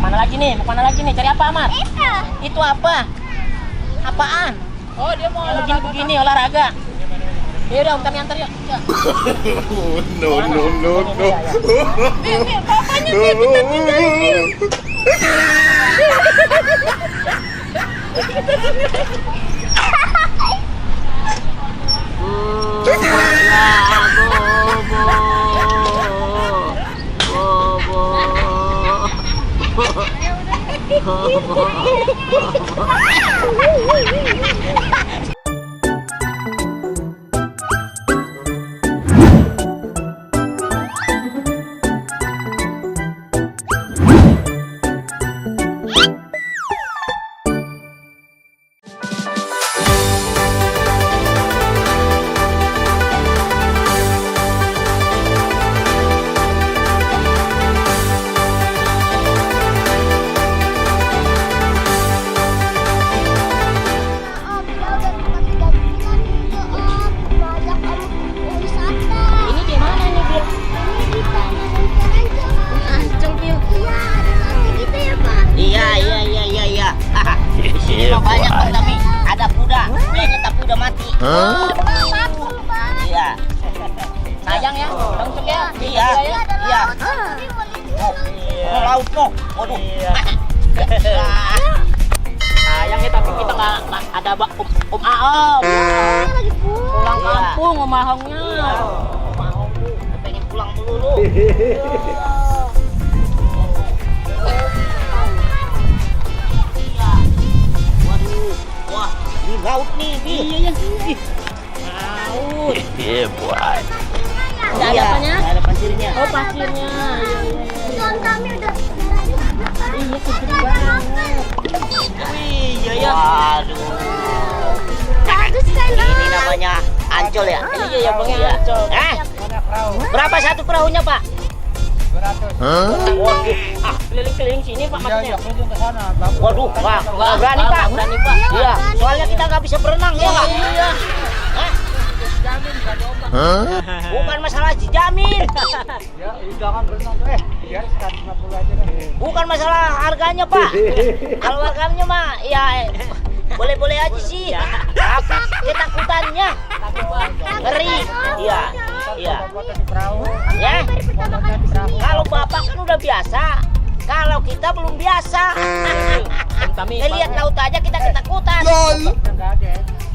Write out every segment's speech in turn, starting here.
Mau kemana lagi nih? Cari apa, Amar? Itu apa? Apaan? Oh, dia mau begini olahraga. Ya udah, Om Tami antar yuk. No. Bil, papanya Bil, kita tinggalin Bil. Banyak Bang Tami, ada kuda. Nih, tapi udah mati. Iya. Sayang ya, langsung ya. Iya. Oh, laut no. Waduh. Sayang ya, tapi kita nggak ada Om Aom. Pulang kampung Om Aomnya. Om Aom tuh pengen pulang dulu. Laut nih, iya. Laut. Iya, buat. Ada apanya? Ada pasirnya. Oh, pasirnya. Om Tami udah Iya, kecil banget. Iya ya. Waduh. bagus kan? Ini namanya Ancol ya? Iya, Bang ya. Ancol. Berapa satu perahunya, Pak? 200. Waduh, keliling-keliling sini Pak maksudnya. Ke sana. Waduh, Pak, nggak berani Pak. Iya, soalnya kita nggak bisa berenang ya Pak. Iya. Bukan masalah dijamin. Ya, jangan berenang. Biar 150 aja deh. Bukan masalah harganya Pak. Kalau harganya mah ya boleh-boleh aja sih. Tapi ketakutannya ngeri. Iya. Ya. Kalau Bapak kan udah biasa. Kalau kita belum biasa. Lihat laut aja kita ketakutan.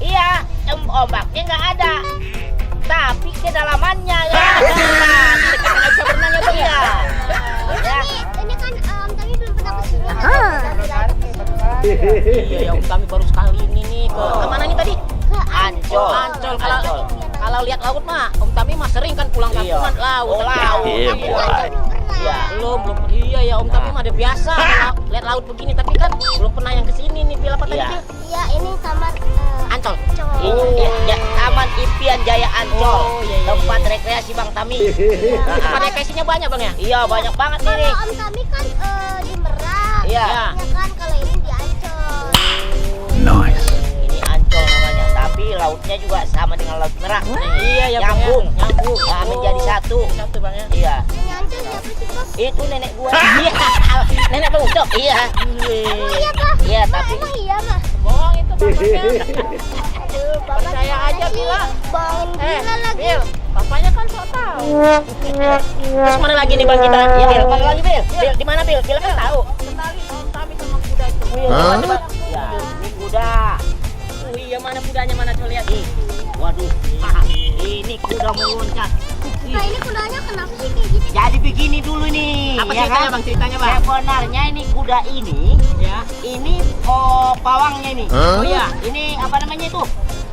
Iya, ombaknya nggak ada. Tapi kedalamannya ya. Kita nggak bisa berenang ya Bang ya. Ini kan Om Tami belum pernah ke sini. Iya, Om Tami baru sekali ini nih ke mana nih tadi? Ke Ancol. Kalau lihat laut mah, Om Tami mah sering kan pulang kampungan laut. Laut. Iya, belum. Iya ya, Om Tami mah udah biasa lihat laut begini, tapi kan belum pernah yang kesini nih. Bil apa tadi? Iya, ini taman Ancol. Ini ya, Taman Impian Jaya Ancol. Tempat rekreasi Bang Tami. Tempat rekreasinya banyak Bang ya? Iya, banyak banget nih. Kalau Om Tami kan di Merak. Iya. Ya kan, kalau ini di Ancol. Nice. Ini Ancol namanya, tapi lautnya juga sama dengan Laut Merak. Iya ya, nyambung. Ya, menjadi satu. Satu Bang ya. Iya. Ini Ancol siapa sih, Pak? Itu nenek gua. Iya. Nenek Bang Ucok. Iya. Oh iya, Pak. Iya, Pak, tapi emang iya, Pak. Bohong itu bapaknya. Aduh, Bapak Percaya aja, Bila. Bang gila lagi. Bil, bapaknya kan so tahu. terus mana lagi nih Bang kita? Iya, Bil. Mana lagi, Bil? Bil di mana, Bil? Bil kan tahu. Kenali Om Tami sama kuda itu. Hah? Coba. Ya, ini kuda. Oh iya, mana kudanya? Mana coba lihat. Ih, waduh. Ini kuda meloncat. Nah, ini kudanya kenapa sih kayak gini? Jadi begini dulu nih. Apa ya ceritanya kan? Bang? Ceritanya Bang? Sebenarnya ini kuda ini, Ya. ini pawangnya ini. Hah? Oh iya, ini apa namanya itu?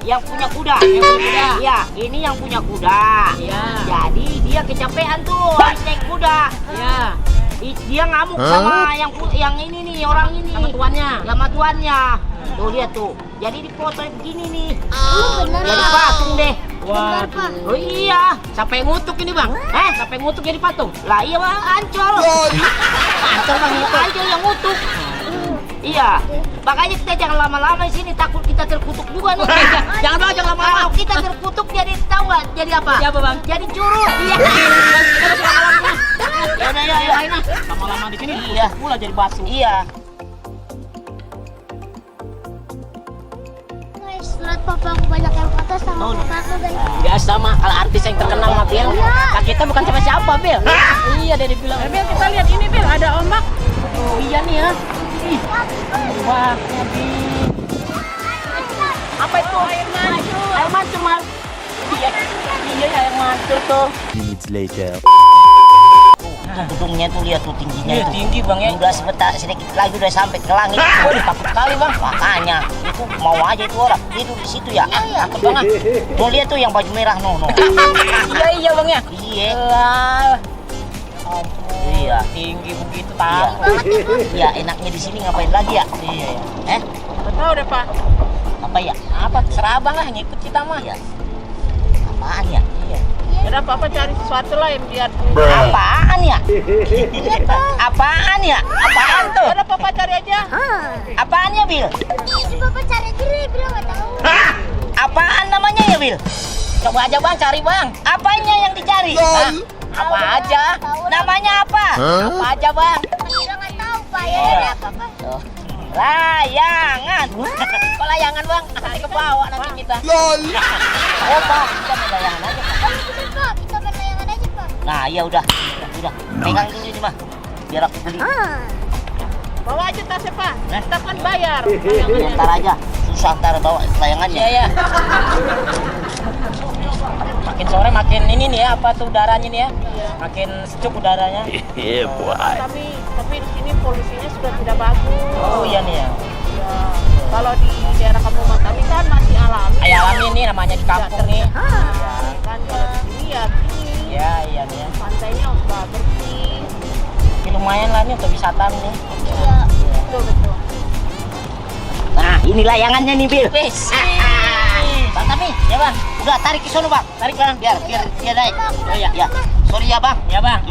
Yang punya kuda. Yang punya kuda. Iya, ini yang punya kuda. Iya. Jadi dia kecapean tuh habis naik kuda. Iya. Dia ngamuk sama yang ini nih, orang ini. Sama tuannya. Sama tuannya. Tuh lihat tuh. Jadi dipoto begini nih. Bener, Jadi Pak. patung deh. Bener, Pak. Oh iya. Siapa yang ngutuk ini Bang? Siapa yang ngutuk jadi patung? Lah iya Bang, Ancol. Ancol Bang itu. Ancol yang ngutuk. Iya. Makanya kita jangan lama-lama di sini, takut kita terkutuk juga nih. Jangan Bang, jangan lama-lama. Kalau kita terkutuk jadi tahu nggak? Jadi apa? Siapa Bang? Jadi curut. Iya. Kita masih lama-lama. Ya udah ya. Lama-lama di sini Iya. pula jadi basuh. Iya. Guys, lihat papa aku banyak yang foto sama papa aku guys. Biasa mah kalau artis yang terkenal mah Bil. Nah, kita bukan siapa-siapa Bil. Iya dia dibilang. Bil, kita lihat ini Bil, ada ombak. Oh iya nih ya. Ih. Ombaknya Bil. Apa itu? Air mancur. Air mancur Mas. Iya. Iya air mancur tuh. Minutes later. Tuh gedungnya tuh lihat tuh tingginya Iya, tuh. tinggi Bang ya. Udah sedikit lagi udah sampai ke langit. Waduh takut kali Bang. Makanya itu mau aja itu orang tidur di situ ya. Takut banget. Tuh lihat tuh yang baju merah no. Iya Bang ya. Iya. Ampun. Iya. Tinggi begitu Iya. tahu. Iya enaknya di sini ngapain lagi ya? Iya. Eh? Nggak tahu deh Pak. Apa ya? Apa terserah Abang lah, ngikut kita mah. Iya. Apaan ya? Iya. Udah Papa cari sesuatu lah yang biar. Apaan ya? Apaan ya? Apaan tuh? Udah Papa cari aja. Apaan ya Bil? Ini papa cari diri, bilang nggak tahu. Apaan namanya ya Bil? Coba aja Bang, cari Bang. Apanya yang dicari? Hah? Apa aja? Namanya apa? Apa aja Bang? Bilang nggak tahu pak. Ya udah papa. Oh. Layangan. Kok layangan Bang? Nanti ke bawah nanti kita. Oh Pak, kita main layangan aja Pak. Oh, bener pak. Kita berlayangan aja pak. Nah iya udah. Pegang dulu ini mah. Biar aku beli. Bawa aja tasnya Pak. Nah. Kita kan bayar. Ntar aja. Susah ntar bawa layangannya. Iya. Makin sore makin ini nih ya, apa tuh udaranya nih ya? Makin sejuk udaranya. Yeah, boy. Tapi di sini polusinya sudah tidak bagus. Oh iya nih ya. Ya. Kalau di daerah kampung kami kan masih alami. Alami nih namanya di kampung nih. Ya, kan kalau di sini ya ini. Iya nih ya. Pantainya udah bersih. Ini lumayan lah nih untuk wisata nih. Iya. Betul. Nah ini layangannya nih Bil. Wes. Bang Tami, ya Bang. Udah tarik ke sono Bang. Tarik Bang, biar dia naik. Oh iya. Ya. Sorry ya Bang. Ya Bang.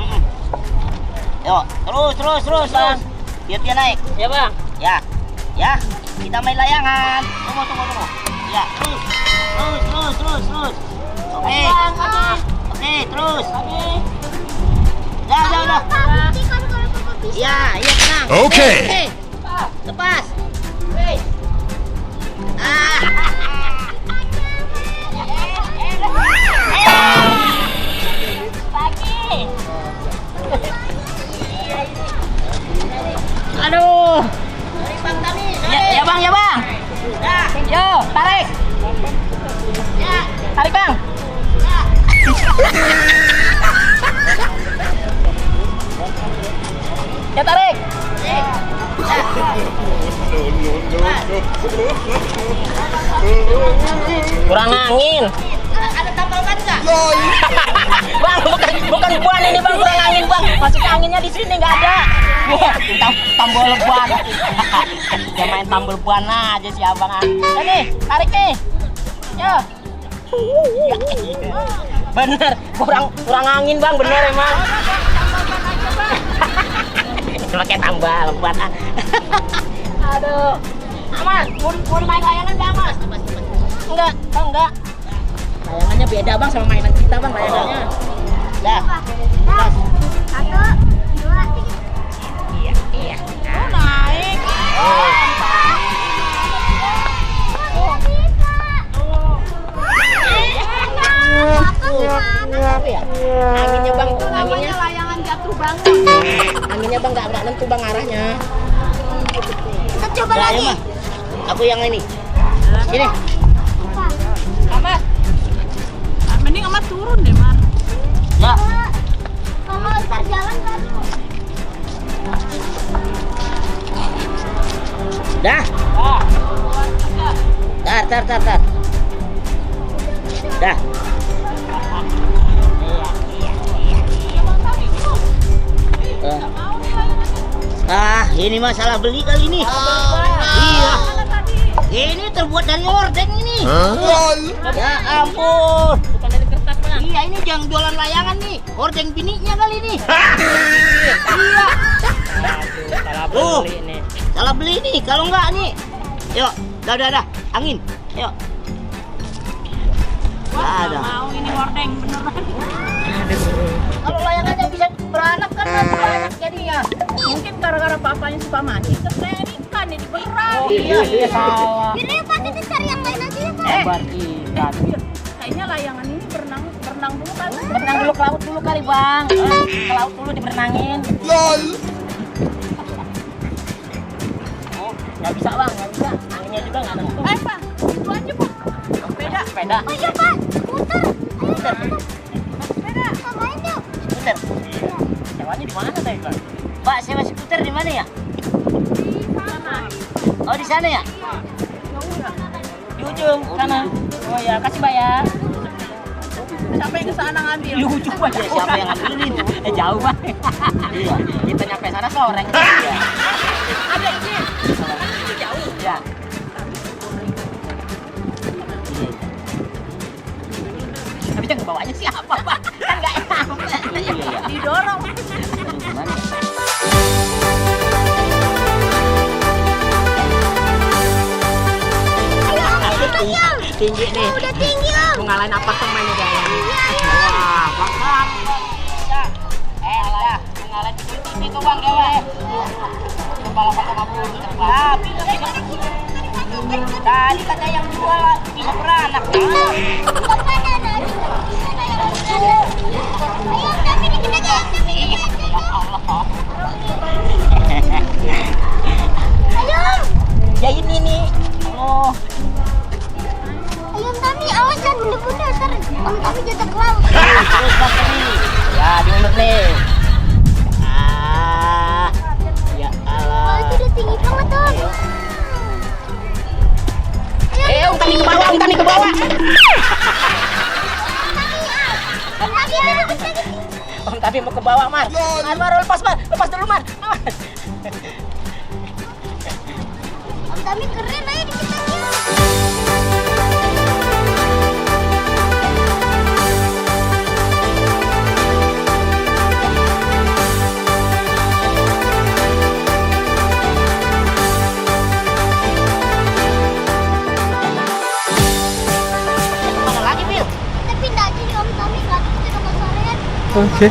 Yo, terus Bang. Biar dia naik. Ya Bang. Ya. Kita main layangan. Tunggu. Ya, terus. Oke. Oke, terus. Udah. Pak, buktikan kalau papa bisa. Iya, tenang. Oke. Lepas. Aduh. Ya Bang. Yo, tarik. Tarik Bang. Ya tarik. Kurang angin. Ada tambal-ban enggak? Bang, bukan buan ini Bang, kurang angin Bang. Masuk anginnya di sini nggak ada. Tambal ban. Dia main tambal ban aja si Abang. Nih, tarik nih. Yo. Bener, kurang angin Bang, bener emang. Pakai tambal ban. Aduh. Amas, mau main layangan nggak Mas? Enggak, Bang, enggak. Layangannya beda Bang sama mainan kita Bang, layangannya. Dah. Nah, 1, 2, 3. Iya. Oh, naik. Anginnya Bang, anginnya layangan jatuh banget. anginnya Bang nggak nentu Bang arahnya. Kita coba Udah, lagi. ayo, Mah. Aku yang ini. Sini. Amat. Mending amat turun deh, Man. Ya. Kalau ntar jalan kan. Dah. Tar. Dah. Ini masalah beli kali ini. Iya. Ini terbuat dari hordeng ini. Ya ampun. Bukan dari kertas, Bang. Iya ini jangan jualan layangan nih. Hordeng bininya kali ini. Iya. Salah Oh. beli ini. Salah beli nih. Kalau enggak nih. Yuk, dah. Angin. Yuk. Wah, Ada. mau ini hordeng beneran. Kalau layangannya bisa beranak kan banyak jadinya. Mungkin gara-gara papanya suka mancing, terus saya ikan ini berat. Oh iya salah. Jadi Pak kita cari yang lain aja ya Pak. Hebat ikan. Kayaknya layangan ini berenang dulu kan. Berenang dulu ke laut dulu kali bang. Ke laut dulu diberenangin. Oh, nggak bisa bang, nggak bisa. Anginnya juga nggak nentu. Pak, itu aja Pak. Sepeda. Sepeda. Oh iya Pak, putar. Ayo Putar. sepeda. Kita main yuk. Skuter. Sewanya di mana tadi bang? Pak, sewa skuter di mana ya? Oh di sana ya? Di ujung sana. Oh ya, kasih bayar. Siapa yang kesana ngambil? Di ujung aja siapa yang ngambilin? Jauh bang. Iya, kita nyampe sana sore. Iya. Ada izin. Itu jauh. Ya. Tapi yang bawanya siapa pak? Kan nggak enak. Iya. Didorong. Gimana? Tinggi nih. Udah tinggi Om. Mau ngalahin apartemen nih kayaknya. Wah, bangkang. Udah. Ngalahin tinggi tuh bang dewe. Kepala 450 terbang. Tadi kata yang jual bisa beranak. Ayo tapi dikit aja. Ya Allah. Ayo. Ya ini nih. Oh. Ayo Tami, awas jangan bunda-bunda ntar Om Tami jatuh ke laut. Terus Mas Temi. Ya, diulur nih. Ah. Ya Wah Allah. itu udah tinggi banget Om. Om Tami ke bawah, Om Tami ke bawah. Om Tami ada di sini. Om Tami mau ke bawah, Mar. Mar, lepas, Mar. Lepas dulu, Mar. Om Tami keren aja dikit aja. Mana lagi, Bil? Kita pindah aja di Om Tami ke atas di rumah sorean. Oke.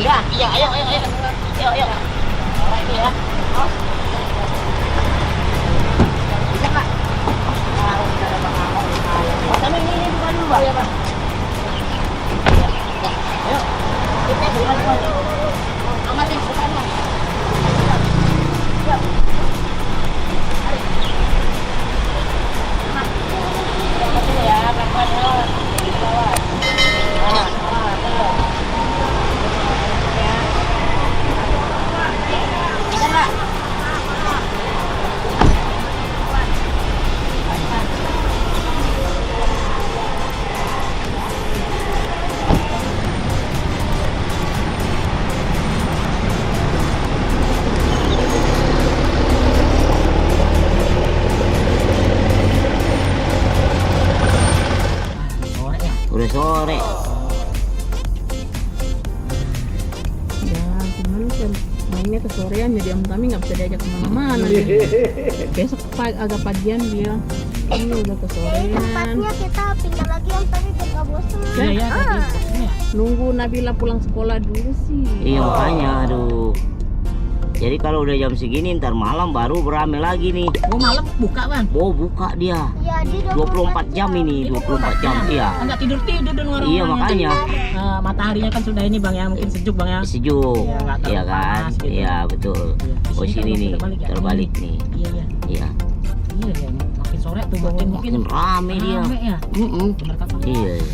Iya, ayo. Ayo. Ini ya. Bisa, Pak? Tami ini bukan dulu, Bang. Iya, Bang. Ayo. Kita bukan dulu. Amatin, bukan, Bang. Yuk. Ya, pelan-pelan. Di bawah. Bisa nggak? Udah sore. Ya, gimana sih? Mainnya kesorean jadi Om Tami nggak bisa diajak kemana-mana nih. Besok agak pagian dia. Ini udah kesorean. Tempatnya kita pindah lagi Om Tami biar gak bosan. Ya, nunggu Nabila pulang sekolah dulu sih. Iya makanya, aduh. Jadi kalau udah jam segini ntar malam baru beramai lagi nih. Oh malam buka bang? Oh buka dia. Iya di 24 jam ini, 24 jam. Iya. Enggak tidur-tidur dan orang-orang. Iya makanya. Mataharinya kan sudah ini bang ya, mungkin sejuk bang ya. Sejuk. Iya, nggak terlalu Iya kan? panas gitu. Iya betul. Iya. Oh sini nih, terbalik nih. Iya. Iya. Iya ya, makin sore tuh makin Makin rame dia. rame ya. Bener kata. Iya.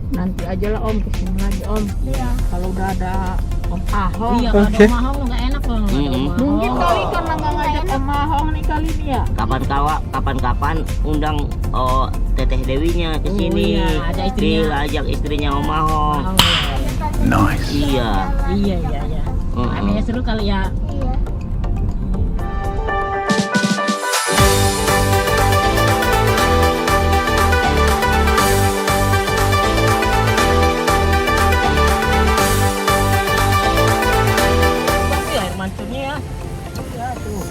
Nanti aja lah Om kesini lagi Om. Iya. Kalau udah ada Om Ahong. Iya, Oke. ada Om Ahong nggak enak loh. nggak ada Om Ahong. Mungkin kali karena nggak ngajak Om Ahong nih kali ini ya. Kapan-kapan undang Teteh Dewinya ke sini. Oh, iya, ajak istrinya. Bil, ajak istrinya Om Ahong. Ahong, Nice. Iya. iya. Ramenya seru kali ya. Iya. Bagus ya air mancurnya ya. Ya tuh.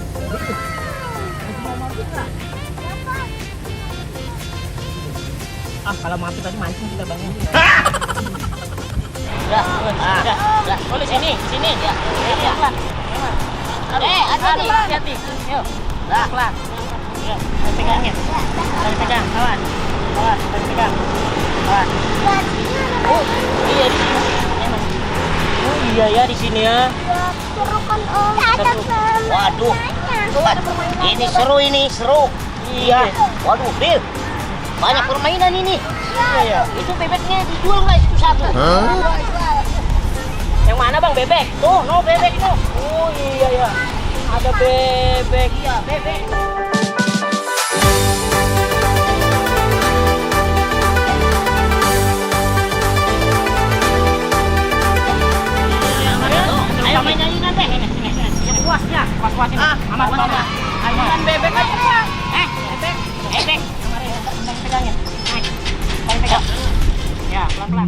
Mau mancing nggak? Kalau mancing tadi mancing kita bangun. Udah. Oh, di sini. Ya. Pelan. Hati-hati. Yuk. Pelan. Yuk, pegangin. Pegang, kawan. Pegang. Kawan. Oh, iya di sini. Emang. Oh, iya ya di sini ya. Seru kan Om. Ada Waduh. Ini seru. Iya. Waduh, Bil. Banyak permainan ini. Iya. Itu bebeknya dijual nggak itu satu? Yang mana bang, bebek? Tuh, no bebek tuh. Oh iya ya. Ada bebek. Iya, bebek. Ayo main ayunan deh. Puasnya, puas ini. Amat. Ayunan bebek aja ya. Bebek. Pegangin. Pegang. Ya, pelan-pelan.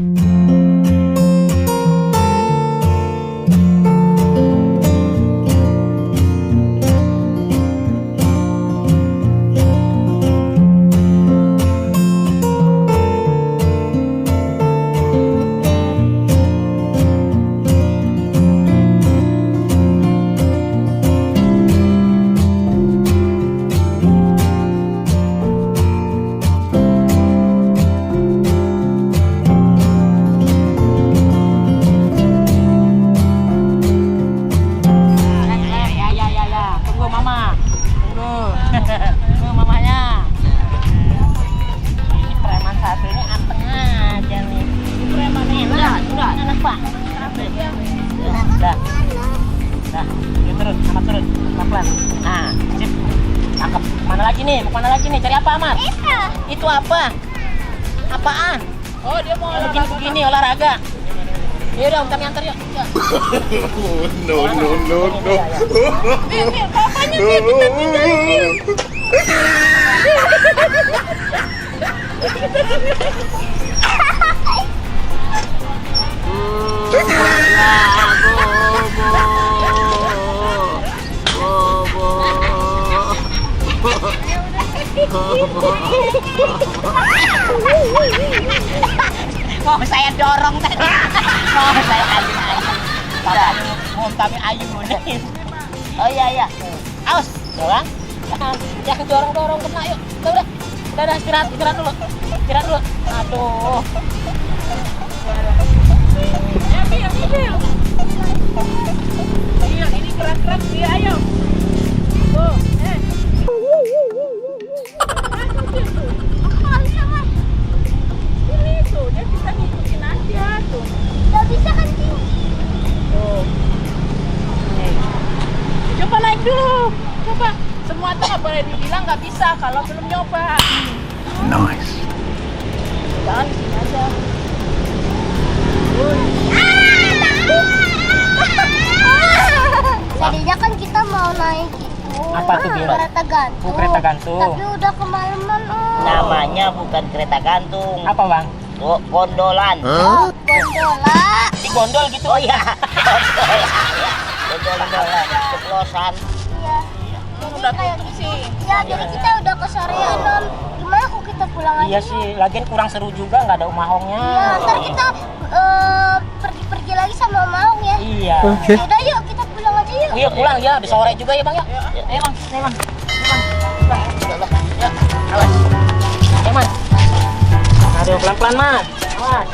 Tunggu mamanya. Ini preman satu ini anteng aja nih. Preman ini sudah enak Pak. Dah. Turun, Amat turun, pelan-pelan. Nah, sip. Tangkap. Mana lagi nih? Cari apa, Amat? Itu apa? Apaan? Oh, dia mau Begini olahraga. Yaudah, kami antar yuk. No. papanya dia pindah-pindah. Mau saya dorong tadi. Mau saya ayun. Mau kami ayunin. Oh iya. Aus, dorong. Jangan dorong kena yuk. Udah istirahat dulu. Aduh. Bil. Iya, ini keras-keras dia, ayo. Tuh, Ini tuh, dia bisa ngikutin aja tuh. Gak bisa kan Cing? Tuh. Coba naik dulu. Coba. Semua tuh nggak boleh dibilang nggak bisa kalau belum nyoba. Nice. Jangan di sini aja. Tadinya kan kita mau naik itu. Apa tuh, Bil? Kereta gantung. Oh, kereta gantung. Tapi udah kemalaman Om. Namanya bukan kereta gantung. Apa bang? Gondolan. Oh, gondola. Di gondol gitu. Oh iya. Gondolan. Ceplosan. Iya. Udah tutup sih. Ya, jadi kita udah kesorean Om. Gimana kok kita pulang aja? Iya sih, lagian kurang seru juga, nggak ada umahongnya. Iya, ntar kita pergi lagi sama Om Maung ya. Iya. Yaudah yuk, kita pulang aja yuk. Iya pulang ya, habis sore juga ya bang ya. Ayo bang, Awas. Ayo man. Aduh pelan-pelan man. Awas.